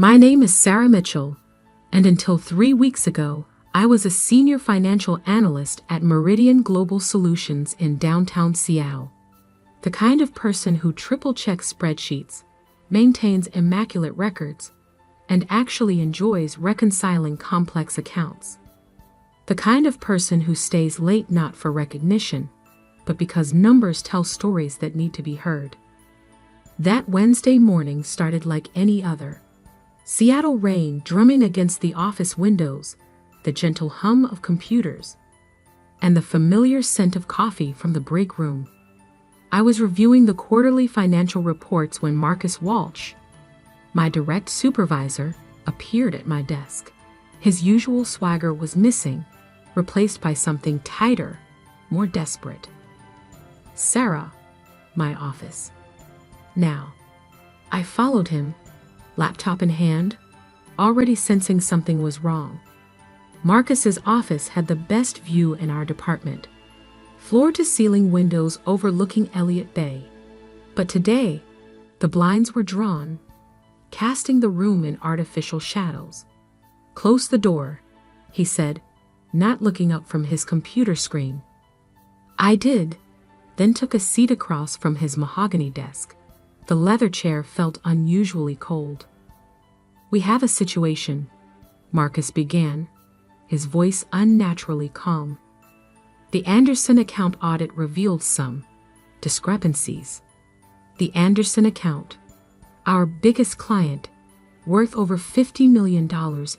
My name is Sarah Mitchell, and until 3 weeks ago, I was a senior financial analyst at Meridian Global Solutions in downtown Seattle. The kind of person who triple-checks spreadsheets, maintains immaculate records, and actually enjoys reconciling complex accounts. The kind of person who stays late not for recognition, but because numbers tell stories that need to be heard. That Wednesday morning started like any other. Seattle rain drumming against the office windows, the gentle hum of computers, and the familiar scent of coffee from the break room. I was reviewing the quarterly financial reports when Marcus Walsh, my direct supervisor, appeared at my desk. His usual swagger was missing, replaced by something tighter, more desperate. Sarah, my office. Now, I followed him, laptop in hand, already sensing something was wrong. Marcus's office had the best view in our department, floor-to-ceiling windows overlooking Elliott Bay. But today, the blinds were drawn, casting the room in artificial shadows. "Close the door," he said, not looking up from his computer screen. I did, then took a seat across from his mahogany desk. The leather chair felt unusually cold. "We have a situation," Marcus began, his voice unnaturally calm. "The Anderson account audit revealed some discrepancies. The Anderson account, our biggest client, worth over $50 million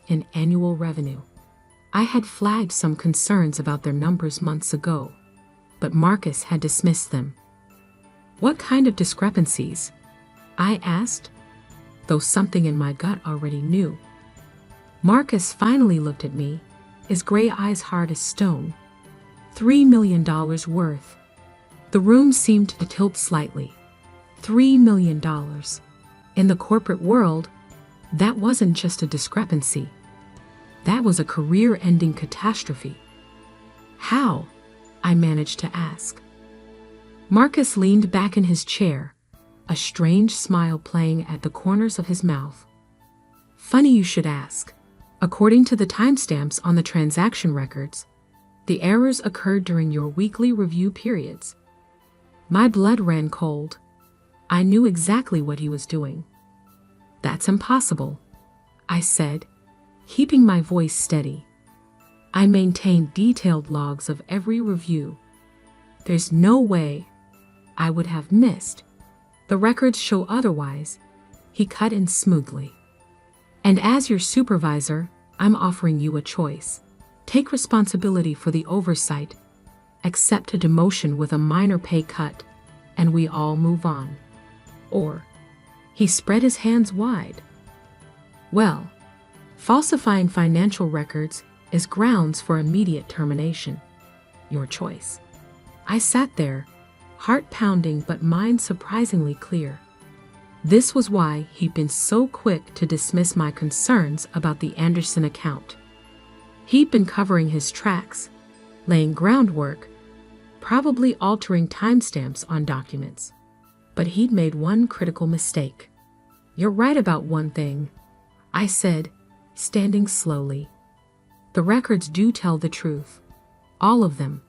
in annual revenue. I had flagged some concerns about their numbers months ago, but Marcus had dismissed them." "What kind of discrepancies?" I asked, though something in my gut already knew. Marcus finally looked at me, his gray eyes hard as stone. $3 million worth. The room seemed to tilt slightly. $3 million. In the corporate world, that wasn't just a discrepancy. That was a career-ending catastrophe. "How?" I managed to ask. Marcus leaned back in his chair, a strange smile playing at the corners of his mouth. "Funny you should ask. According to the timestamps on the transaction records, the errors occurred during your weekly review periods." My blood ran cold. I knew exactly what he was doing. "That's impossible," I said, keeping my voice steady. "I maintain detailed logs of every review. There's no way I would have missed. The records show otherwise," he cut in smoothly. "And as your supervisor, I'm offering you a choice. Take responsibility for the oversight, accept a demotion with a minor pay cut, and we all move on. Or," he spread his hands wide, "well, falsifying financial records is grounds for immediate termination. Your choice." I sat there, heart pounding but mind surprisingly clear. This was why he'd been so quick to dismiss my concerns about the Anderson account. He'd been covering his tracks, laying groundwork, probably altering timestamps on documents. But he'd made one critical mistake. "You're right about one thing," I said, standing slowly. "The records do tell the truth. All of them,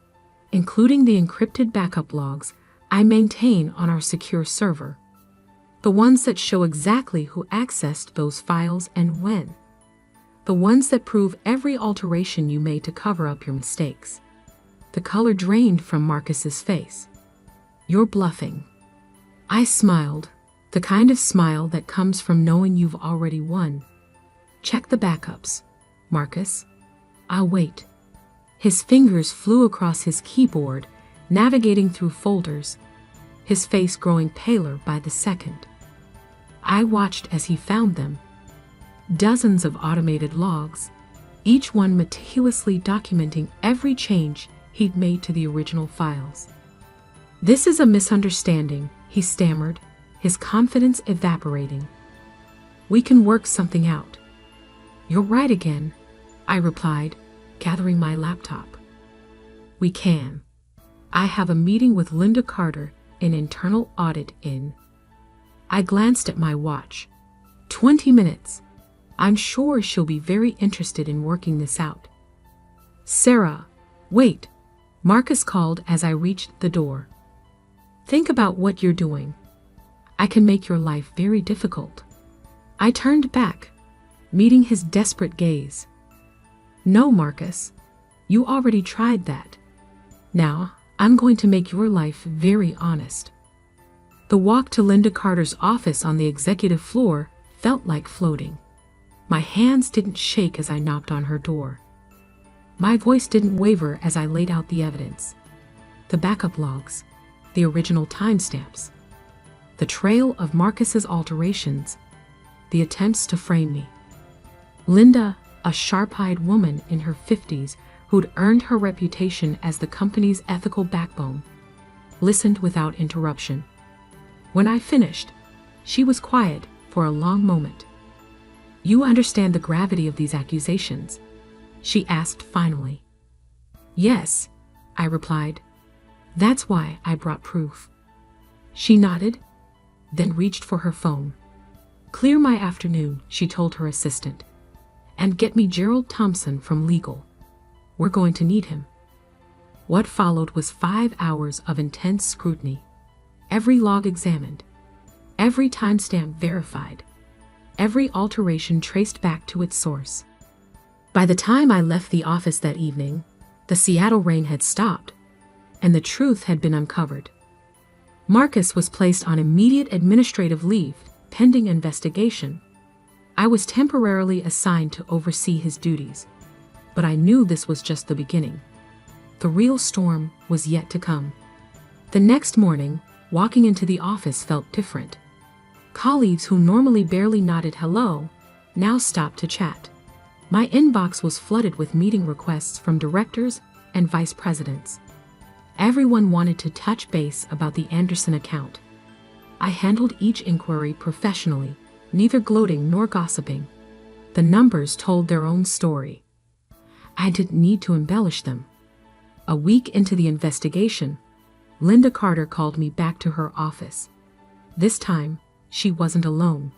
including the encrypted backup logs I maintain on our secure server. The ones that show exactly who accessed those files and when. The ones that prove every alteration you made to cover up your mistakes." The color drained from Marcus's face. "You're bluffing." I smiled, the kind of smile that comes from knowing you've already won. "Check the backups, Marcus. I'll wait." His fingers flew across his keyboard, navigating through folders, his face growing paler by the second. I watched as he found them. Dozens of automated logs, each one meticulously documenting every change he'd made to the original files. "This is a misunderstanding," he stammered, his confidence evaporating. "We can work something out." "You're right again," I replied, gathering my laptop. "We can. I have a meeting with Linda Carter in internal audit in." I glanced at my watch. 20 minutes. I'm sure she'll be very interested in working this out. Sarah, wait, Marcus called as I reached the door. Think about what you're doing. I can make your life very difficult. I turned back, meeting his desperate gaze. No, Marcus, you already tried that. Now, I'm going to make your life very honest. The walk to Lynda Carter's office on the executive floor felt like floating. My hands didn't shake as I knocked on her door. My voice didn't waver as I laid out the evidence. The backup logs, the original timestamps, the trail of Marcus's alterations, the attempts to frame me. Lynda, a sharp-eyed woman in her 50s who'd earned her reputation as the company's ethical backbone, listened without interruption. When I finished, she was quiet for a long moment. You understand the gravity of these accusations? She asked finally. Yes, I replied. That's why I brought proof. She nodded, then reached for her phone. Clear my afternoon, she told her assistant. And get me Gerald Thompson from legal. We're going to need him. What followed was 5 hours of intense scrutiny. Every log examined, every timestamp verified, every alteration traced back to its source. By the time I left the office that evening, the Seattle rain had stopped, and the truth had been uncovered. Marcus was placed on immediate administrative leave, pending investigation. I was temporarily assigned to oversee his duties, but I knew this was just the beginning. The real storm was yet to come. The next morning, walking into the office felt different. Colleagues who normally barely nodded hello now stopped to chat. My inbox was flooded with meeting requests from directors and vice presidents. Everyone wanted to touch base about the Anderson account. I handled each inquiry professionally, neither gloating nor gossiping. The numbers told their own story. I didn't need to embellish them. A week into the investigation, Lynda Carter called me back to her office. This time, she wasn't alone.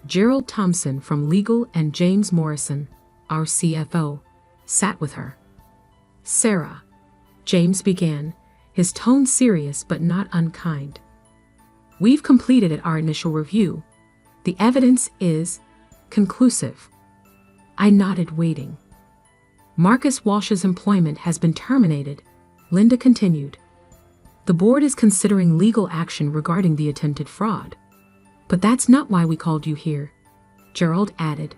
Gerald Thompson from legal and James Morrison, our CFO, sat with her. Sarah, James began, his tone serious but not unkind. We've completed our initial review. The evidence is conclusive. I nodded, waiting. Marcus Walsh's employment has been terminated, Lynda continued. The board is considering legal action regarding the attempted fraud. But that's not why we called you here, Gerald added.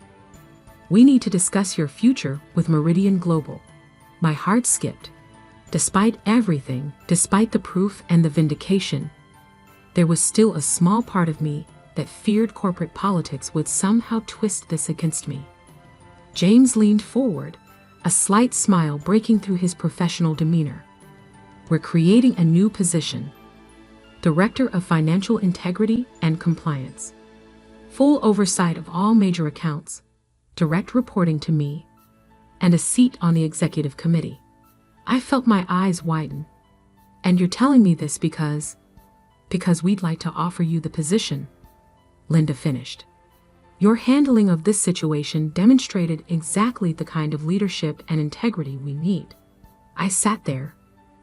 We need to discuss your future with Meridian Global. My heart skipped. Despite everything, despite the proof and the vindication, there was still a small part of me that feared corporate politics would somehow twist this against me. James leaned forward, a slight smile breaking through his professional demeanor. We're creating a new position, Director of Financial Integrity and Compliance. Full oversight of all major accounts, direct reporting to me, and a seat on the executive committee. I felt my eyes widen. And you're telling me this because we'd like to offer you the position, Lynda finished. Your handling of this situation demonstrated exactly the kind of leadership and integrity we need. I sat there,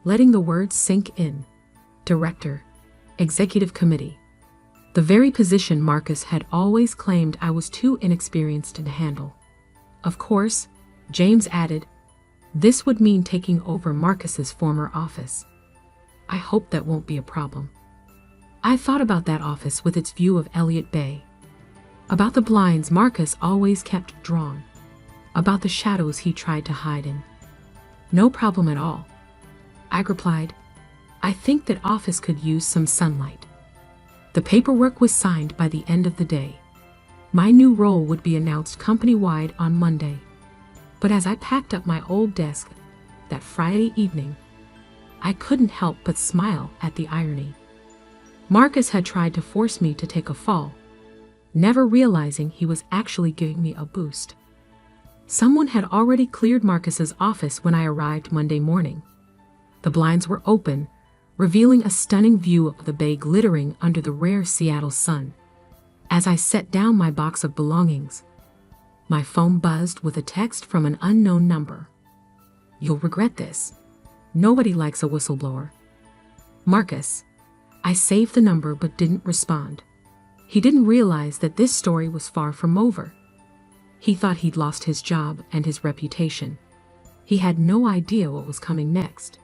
letting the words sink in. Director, Executive Committee. The very position Marcus had always claimed I was too inexperienced to handle. Of course, James added, this would mean taking over Marcus's former office. I hope that won't be a problem. I thought about that office with its view of Elliott Bay. About the blinds Marcus always kept drawn. About the shadows he tried to hide in. No problem at all, I replied. I think that office could use some sunlight. The paperwork was signed by the end of the day. My new role would be announced company-wide on Monday. But as I packed up my old desk that Friday evening, I couldn't help but smile at the irony. Marcus had tried to force me to take a fall, never realizing he was actually giving me a boost. Someone had already cleared Marcus's office when I arrived Monday morning. The blinds were open, revealing a stunning view of the bay glittering under the rare Seattle sun. As I set down my box of belongings, My phone buzzed with a text from an unknown number. "You'll regret this. Nobody likes a whistleblower." Marcus. I saved the number but didn't respond. He didn't realize that this story was far from over. He thought he'd lost his job and his reputation. He had no idea what was coming next.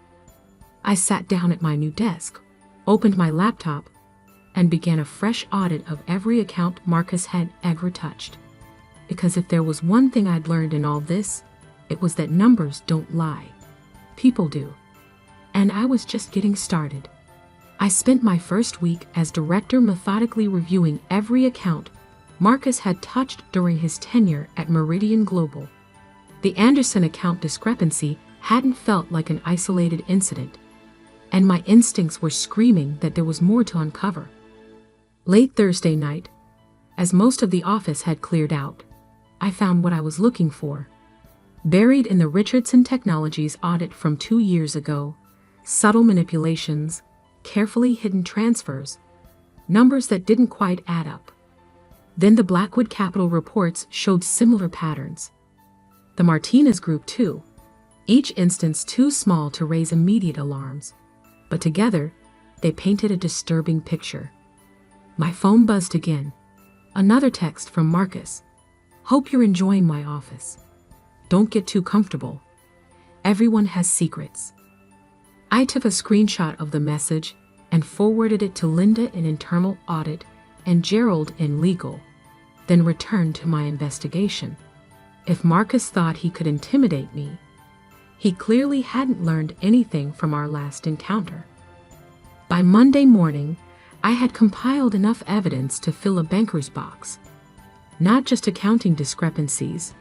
I sat down at my new desk, opened my laptop, and began a fresh audit of every account Marcus had ever touched. Because if there was one thing I'd learned in all this, it was that numbers don't lie. People do. And I was just getting started. I spent my first week as director methodically reviewing every account Marcus had touched during his tenure at Meridian Global. The Anderson account discrepancy hadn't felt like an isolated incident, and my instincts were screaming that there was more to uncover. Late Thursday night, as most of the office had cleared out, I found what I was looking for. Buried in the Richardson Technologies audit from 2 years ago, subtle manipulations, carefully hidden transfers, numbers that didn't quite add up. Then the Blackwood Capital reports showed similar patterns. The Martinez Group too, each instance too small to raise immediate alarms, but together they painted a disturbing picture. My phone buzzed again. Another text from Marcus. "Hope you're enjoying my office. Don't get too comfortable. Everyone has secrets." I took a screenshot of the message and forwarded it to Linda in internal audit and Gerald in legal, then returned to my investigation. If Marcus thought he could intimidate me, he clearly hadn't learned anything from our last encounter. By Monday morning, I had compiled enough evidence to fill a banker's box. Not just accounting discrepancies,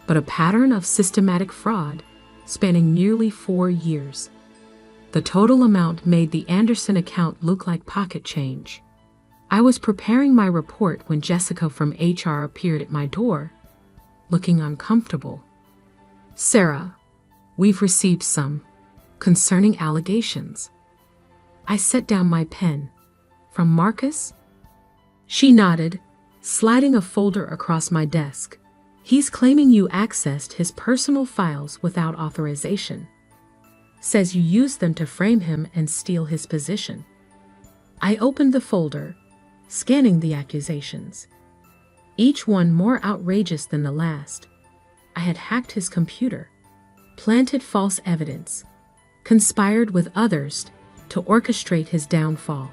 but a pattern of systematic fraud spanning nearly 4 years. The total amount made the Anderson account look like pocket change. I was preparing my report when Jessica from HR appeared at my door, looking uncomfortable. "Sarah, we've received some concerning allegations." I set down my pen. "From Marcus?" She nodded, sliding a folder across my desk. "He's claiming you accessed his personal files without authorization. Says you used them to frame him and steal his position." I opened the folder, scanning the accusations. Each one more outrageous than the last. I had hacked his computer, planted false evidence, conspired with others to orchestrate his downfall.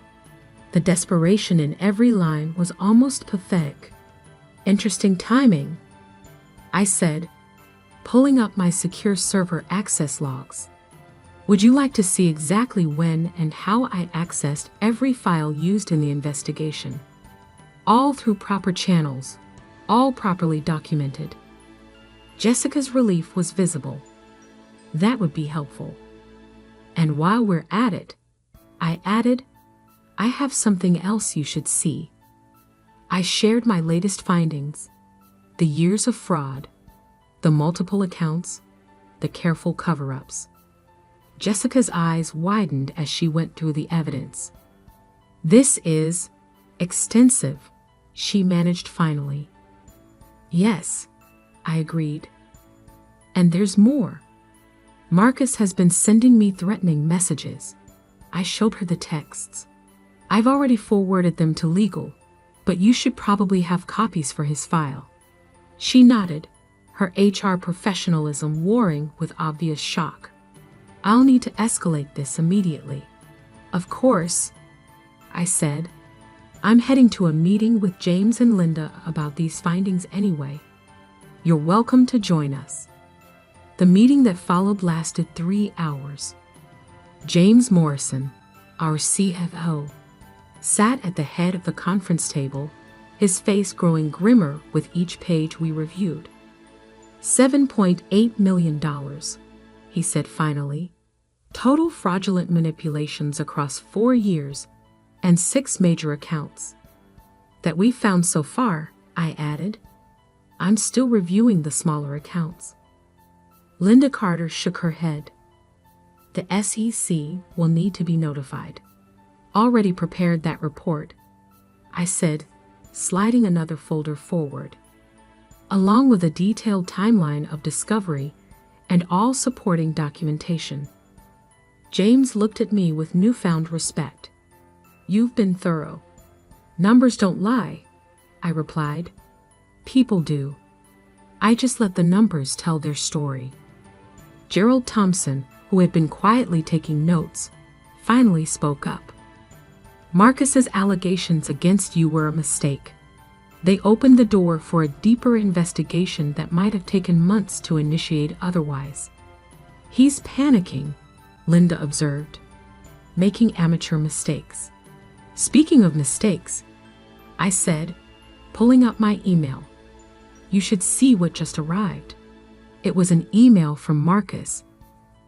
The desperation in every line was almost pathetic. "Interesting timing," I said, pulling up my secure server access logs. "Would you like to see exactly when and how I accessed every file used in the investigation? All through proper channels, all properly documented." Jessica's relief was visible. "That would be helpful. And while we're at it," I added, "I have something else you should see." I shared my latest findings, the years of fraud, the multiple accounts, the careful cover-ups. Jessica's eyes widened as she went through the evidence. "This is extensive," she managed finally. "Yes," I agreed. "And there's more. Marcus has been sending me threatening messages." I showed her the texts. "I've already forwarded them to legal, but you should probably have copies for his file." She nodded, her HR professionalism warring with obvious shock. "I'll need to escalate this immediately." "Of course," I said. "I'm heading to a meeting with James and Linda about these findings anyway. You're welcome to join us." The meeting that followed lasted 3 hours. James Morrison, our CFO, sat at the head of the conference table, his face growing grimmer with each page we reviewed. $7.8 million, he said finally. Total fraudulent manipulations across 4 years and 6 major accounts. That we've found so far, I added. I'm still reviewing the smaller accounts. Linda Carter shook her head. The SEC will need to be notified. Already prepared that report, I said, sliding another folder forward. along with a detailed timeline of discovery and all supporting documentation. James looked at me with newfound respect. "You've been thorough." "Numbers don't lie," I replied. "People do. I just let the numbers tell their story." Gerald Thompson, who had been quietly taking notes, finally spoke up. "Marcus's allegations against you were a mistake. They opened the door for a deeper investigation that might have taken months to initiate otherwise." "He's panicking," Linda observed, "making amateur mistakes." "Speaking of mistakes," I said, pulling up my email. "You should see what just arrived." It was an email from Marcus,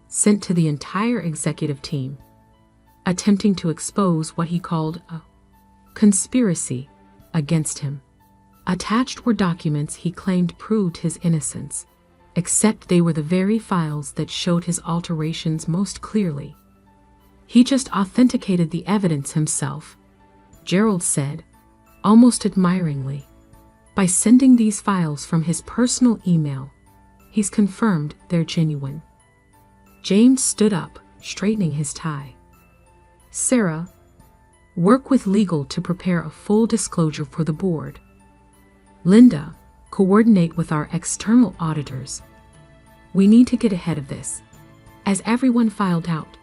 sent to the entire executive team, attempting to expose what he called a conspiracy against him. Attached were documents he claimed proved his innocence, except they were the very files that showed his alterations most clearly. "He just authenticated the evidence himself," Gerald said, almost admiringly. "By sending these files from his personal email, he's confirmed they're genuine." James stood up, straightening his tie. "Sarah, work with legal to prepare a full disclosure for the board. Linda, coordinate with our external auditors. We need to get ahead of this." As everyone filed out,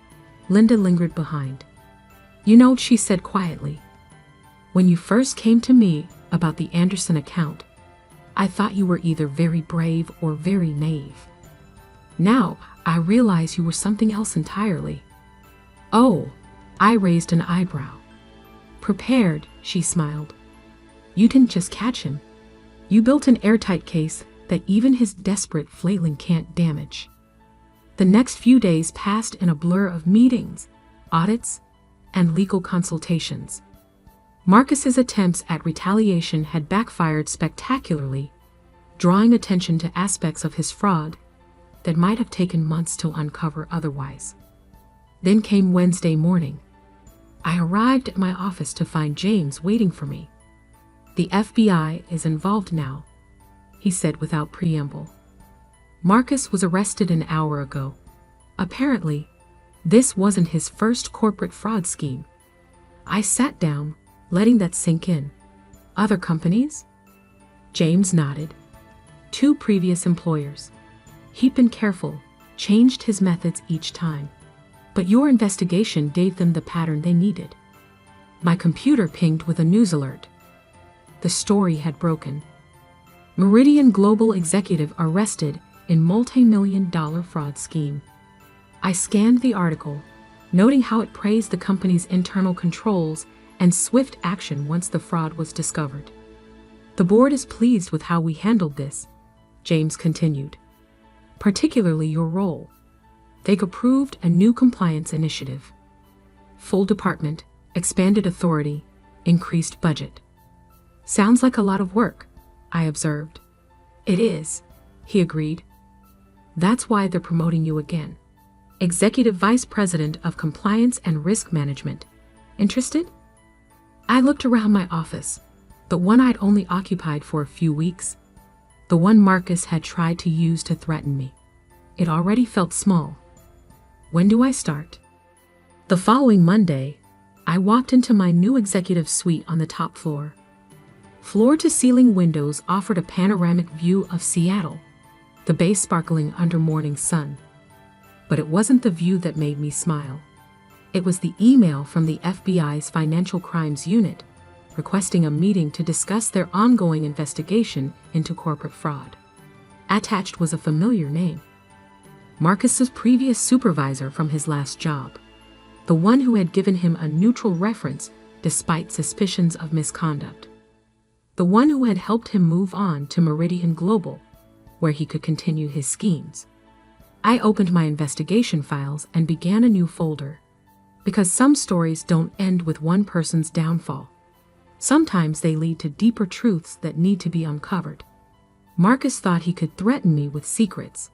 Linda lingered behind. "You know," she said quietly, "when you first came to me about the Anderson account, I thought you were either very brave or very naive. Now, I realize you were something else entirely." "Oh," I raised an eyebrow. "Prepared," she smiled. "You didn't just catch him. You built an airtight case that even his desperate flailing can't damage." The next few days passed in a blur of meetings, audits, and legal consultations. Marcus's attempts at retaliation had backfired spectacularly, drawing attention to aspects of his fraud that might have taken months to uncover otherwise. Then came Wednesday morning. I arrived at my office to find James waiting for me. "The FBI is involved now," he said without preamble. "Marcus was arrested an hour ago. Apparently, this wasn't his first corporate fraud scheme." I sat down, letting that sink in. "Other companies?" James nodded. "2 previous employers. He'd been careful, changed his methods each time. But your investigation gave them the pattern they needed." My computer pinged with a news alert. The story had broken. Meridian Global executive arrested in multi-million-dollar fraud scheme. I scanned the article, noting how it praised the company's internal controls and swift action once the fraud was discovered. "The board is pleased with how we handled this," James continued, "particularly your role. They approved a new compliance initiative. Full department, expanded authority, increased budget." "Sounds like a lot of work," I observed. "It is," he agreed. "That's why they're promoting you again. Executive Vice President of Compliance and Risk Management. Interested?" I looked around my office, the one I'd only occupied for a few weeks, the one Marcus had tried to use to threaten me. It already felt small. "When do I start?" The following Monday, I walked into my new executive suite on the top floor. Floor-to-ceiling windows offered a panoramic view of Seattle, the bay sparkling under morning sun. But it wasn't the view that made me smile. It was the email from the FBI's Financial Crimes Unit, requesting a meeting to discuss their ongoing investigation into corporate fraud. Attached was a familiar name. Marcus's previous supervisor from his last job, the one who had given him a neutral reference despite suspicions of misconduct. The one who had helped him move on to Meridian Global, where he could continue his schemes. I opened my investigation files and began a new folder. Because some stories don't end with one person's downfall. Sometimes they lead to deeper truths that need to be uncovered. Marcus thought he could threaten me with secrets,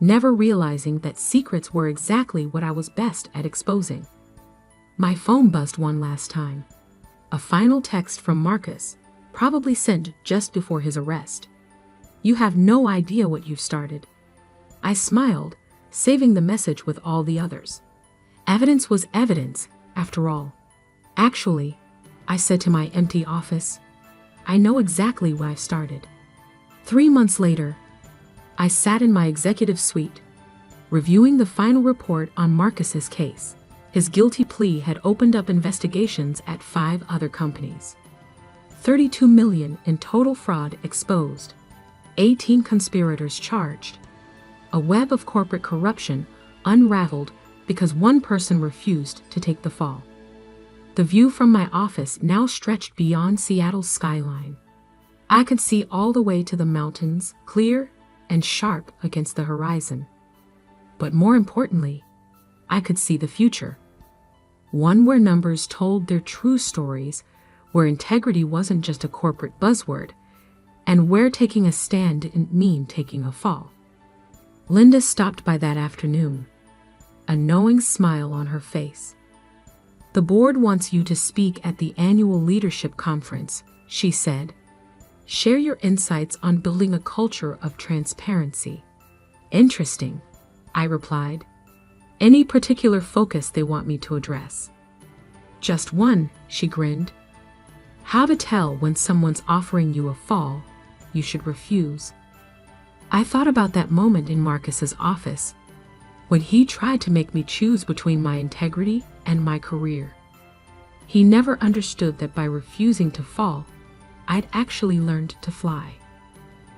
never realizing that secrets were exactly what I was best at exposing. My phone buzzed one last time. A final text from Marcus, probably sent just before his arrest. You have no idea what you've started. I smiled, saving the message with all the others. Evidence was evidence, after all. Actually, I said to my empty office, I know exactly why I started. 3 months later, I sat in my executive suite, reviewing the final report on Marcus's case. His guilty plea had opened up investigations at 5 other companies. 32 million in total fraud exposed. 18 conspirators charged. A web of corporate corruption unraveled because one person refused to take the fall. The view from my office now stretched beyond Seattle's skyline. I could see all the way to the mountains, clear and sharp against the horizon. But more importantly, I could see the future. One where numbers told their true stories, where integrity wasn't just a corporate buzzword, and where taking a stand didn't mean taking a fall. Linda stopped by that afternoon, a knowing smile on her face. The board wants you to speak at the annual leadership conference, she said. Share your insights on building a culture of transparency. Interesting, I replied. Any particular focus they want me to address? Just one, she grinned. How to tell when someone's offering you a fall you should refuse. I thought about that moment in Marcus's office, when he tried to make me choose between my integrity and my career. He never understood that by refusing to fall, I'd actually learned to fly.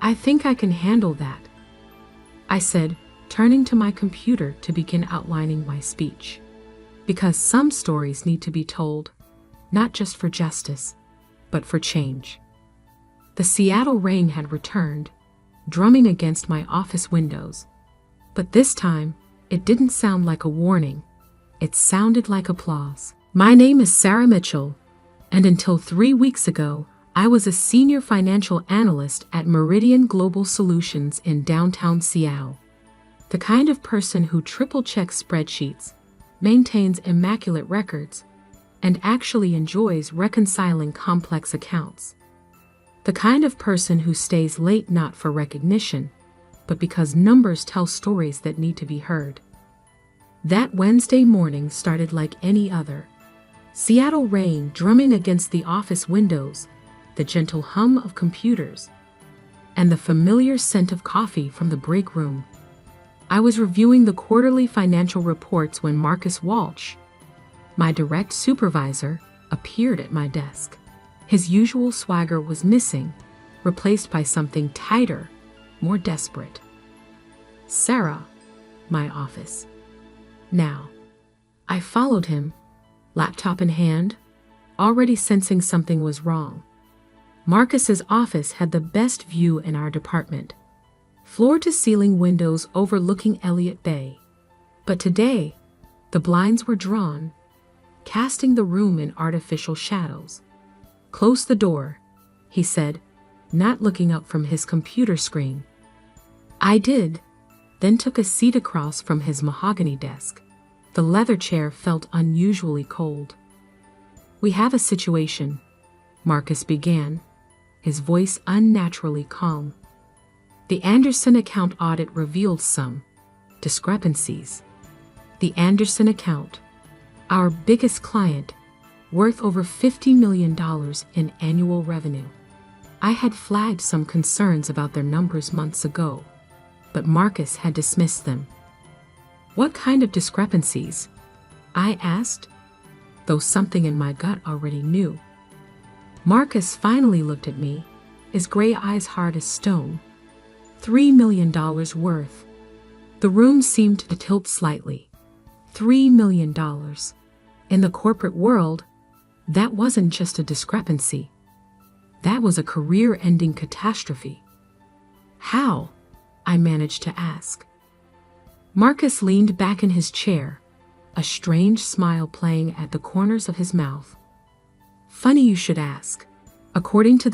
I think I can handle that, I said, turning to my computer to begin outlining my speech. Because some stories need to be told, not just for justice, but for change. The Seattle rain had returned, drumming against my office windows. But this time, it didn't sound like a warning. It sounded like applause. My name is Sarah Mitchell, and until 3 weeks ago, I was a senior financial analyst at Meridian Global Solutions in downtown Seattle. The kind of person who triple-checks spreadsheets, maintains immaculate records, and actually enjoys reconciling complex accounts. The kind of person who stays late not for recognition, but because numbers tell stories that need to be heard. That Wednesday morning started like any other. Seattle rain drumming against the office windows, the gentle hum of computers, and the familiar scent of coffee from the break room. I was reviewing the quarterly financial reports when Marcus Walsh, my direct supervisor, appeared at my desk. His usual swagger was missing, replaced by something tighter, more desperate. Sarah, my office. Now, I followed him, laptop in hand, already sensing something was wrong. Marcus's office had the best view in our department, floor-to-ceiling windows overlooking Elliott Bay. But today, the blinds were drawn, casting the room in artificial shadows. Close the door, he said, not looking up from his computer screen. I did, then took a seat across from his mahogany desk. The leather chair felt unusually cold. We have a situation, Marcus began, his voice unnaturally calm. The Anderson account audit revealed some discrepancies. The Anderson account, our biggest client, worth over $50 million in annual revenue. I had flagged some concerns about their numbers months ago, but Marcus had dismissed them. What kind of discrepancies? I asked, though something in my gut already knew. Marcus finally looked at me, his gray eyes hard as stone. $3 million worth. The room seemed to tilt slightly. $3 million. In the corporate world, that wasn't just a discrepancy. That was a career-ending catastrophe. How? I managed to ask. Marcus leaned back in his chair, a strange smile playing at the corners of his mouth. Funny you should ask. According to